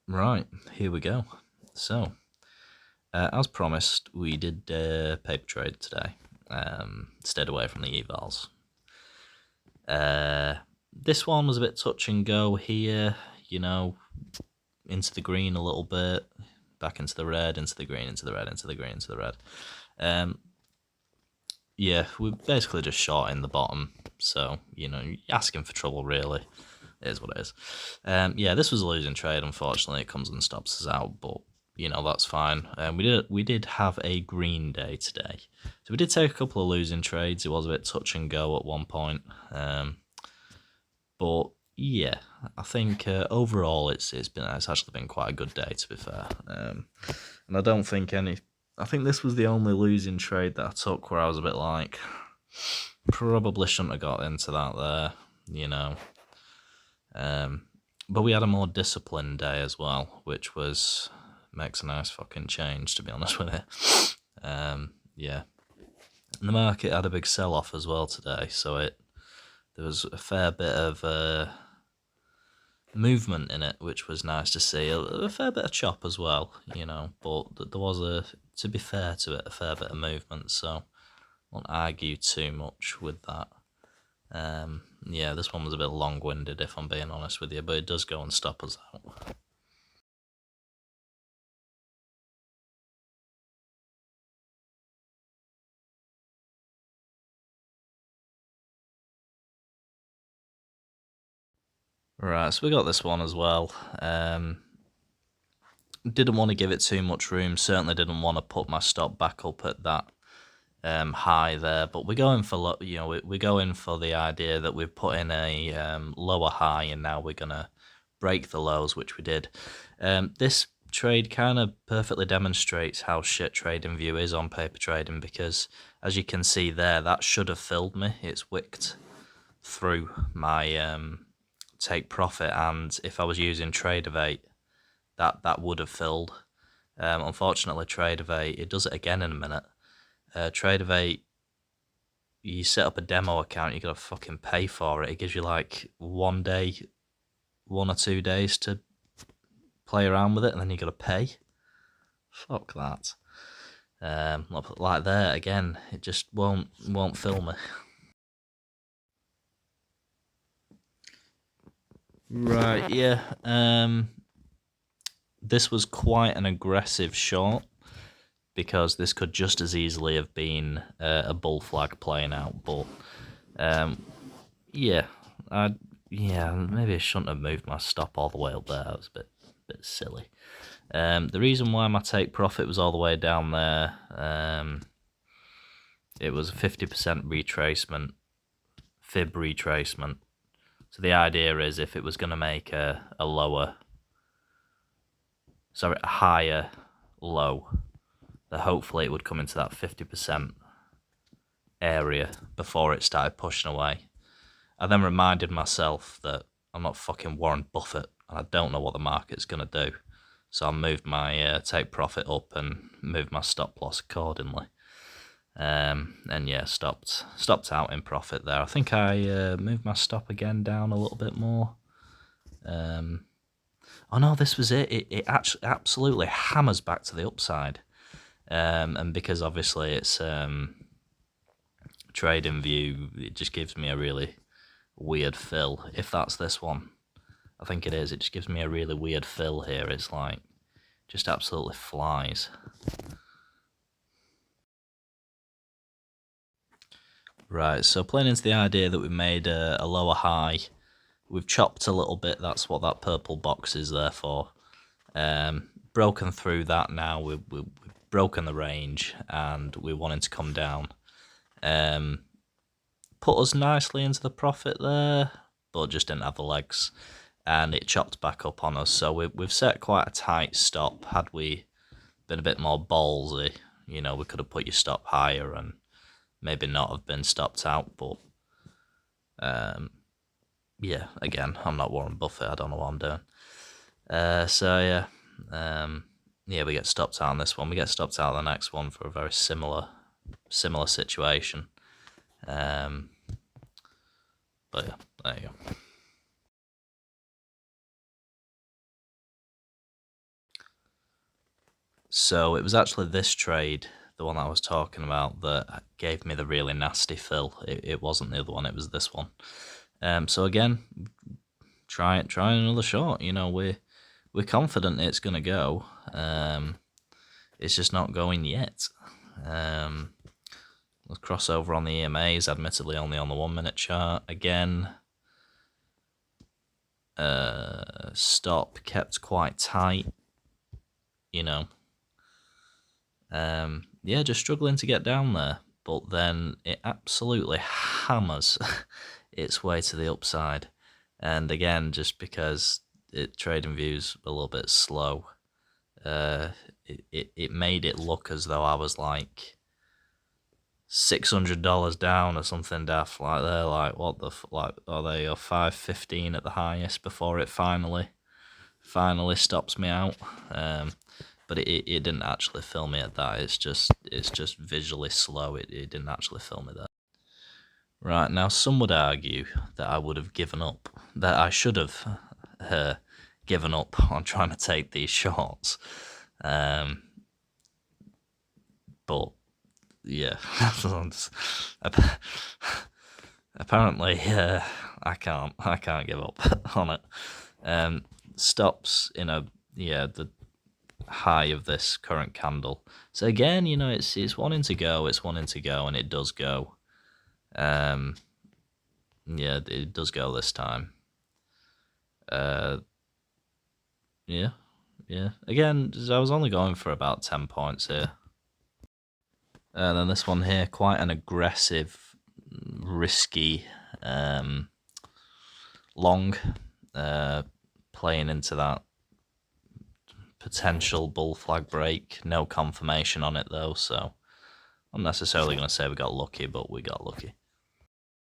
Right, here we go. So, as promised, we did paper trade today. Stayed away from the evals. This one was a bit touch and go here, into the green a little bit, back into the red, into the green, into the red, into the green, into the red. Yeah, we're basically just short in the bottom, so, you're asking for trouble, really. It is what it is. Yeah, this was a losing trade, unfortunately. It comes and stops us out, but, that's fine. We did have a green day today. So we did take a couple of losing trades. It was a bit touch and go at one point. But, yeah, I think overall it's actually been quite a good day, to be fair. And I don't think I think this was the only losing trade that I took where I was a bit like, probably shouldn't have got into that there, but we had a more disciplined day as well, which makes a nice fucking change, to be honest with you. Yeah. And the market had a big sell-off as well today, so there was a fair bit of movement in it, which was nice to see. A fair bit of chop as well, but there was, to be fair to it, a fair bit of movement, so I won't argue too much with that. Yeah, this one was a bit long-winded, if I'm being honest with you, but it does go and stop us out. Right, so we got this one as well. Didn't want to give it too much room. Certainly didn't want to put my stop back up at that high there. But we're going for we're going for the idea that we've put in a lower high, and now we're gonna break the lows, which we did. This trade kind of perfectly demonstrates how shit TradingView is on paper trading, because as you can see there, that should have filled me. It's wicked through my take profit, and if I was using Tradeovate, that would have filled. Unfortunately, Tradeovate, it does it again in a minute. Tradeovate, you set up a demo account, you gotta fucking pay for it. It gives you like 1 day, 1 or 2 days to play around with it, and then you gotta pay. Fuck that. Like there again, it just won't fill me. Right, yeah. This was quite an aggressive short, because this could just as easily have been a bull flag playing out. But yeah, maybe I shouldn't have moved my stop all the way up there. That was a bit silly. The reason why my take profit was all the way down there, it was a 50% retracement, fib retracement. So the idea is, if it was going to make a higher low, that hopefully it would come into that 50% area before it started pushing away. I then reminded myself that I'm not fucking Warren Buffett, and I don't know what the market's going to do. So I moved my take profit up and moved my stop loss accordingly. And yeah, stopped out in profit there. I think I moved my stop again down a little bit more. Oh no, this was it. It actually absolutely hammers back to the upside. And because obviously it's TradingView, it just gives me a really weird fill. If that's this one, I think it is. It just gives me a really weird fill here. It's like, just absolutely flies. Right, so playing into the idea that we made a lower high, we've chopped a little bit. That's what that purple box is there for. Broken through that now. We've broken the range, and we're wanting to come down. Put us nicely into the profit there, but just didn't have the legs, and it chopped back up on us. So we've set quite a tight stop. Had we been a bit more ballsy, we could have put your stop higher and maybe not have been stopped out. But yeah, again, I'm not Warren Buffett. I don't know what I'm doing. So yeah, yeah, we get stopped out on this one. We get stopped out on the next one for a very similar situation. But yeah, there you go. So it was actually this trade, the one that I was talking about, that gave me the really nasty fill. It wasn't the other one, it was this one. So again, try another shot. You know, we're confident it's gonna go. It's just not going yet. Let's cross over on the EMAs, admittedly only on the 1 minute chart. Again, stop kept quite tight, you know. Yeah, just struggling to get down there, but then it absolutely hammers its way to the upside. And again, just because TradingView's a little bit slow, it made it look as though I was like $600 down or something daft. Like they're like, what the like? Are they 515 at the highest before it finally stops me out? But it didn't actually fill me at that. It's just visually slow. It didn't actually fill me there. Right, now some would argue that I would have given up, that I should have given up on trying to take these shorts. But yeah, apparently I can't give up on it. Stops in the high of this current candle. So again, you know, it's wanting to go, and it does go. Yeah, it does go this time. Yeah. Again, I was only going for about 10 points here. And then this one here, quite an aggressive, risky long, playing into that potential bull flag break. No confirmation on it though, so I'm not necessarily going to say we got lucky, but we got lucky.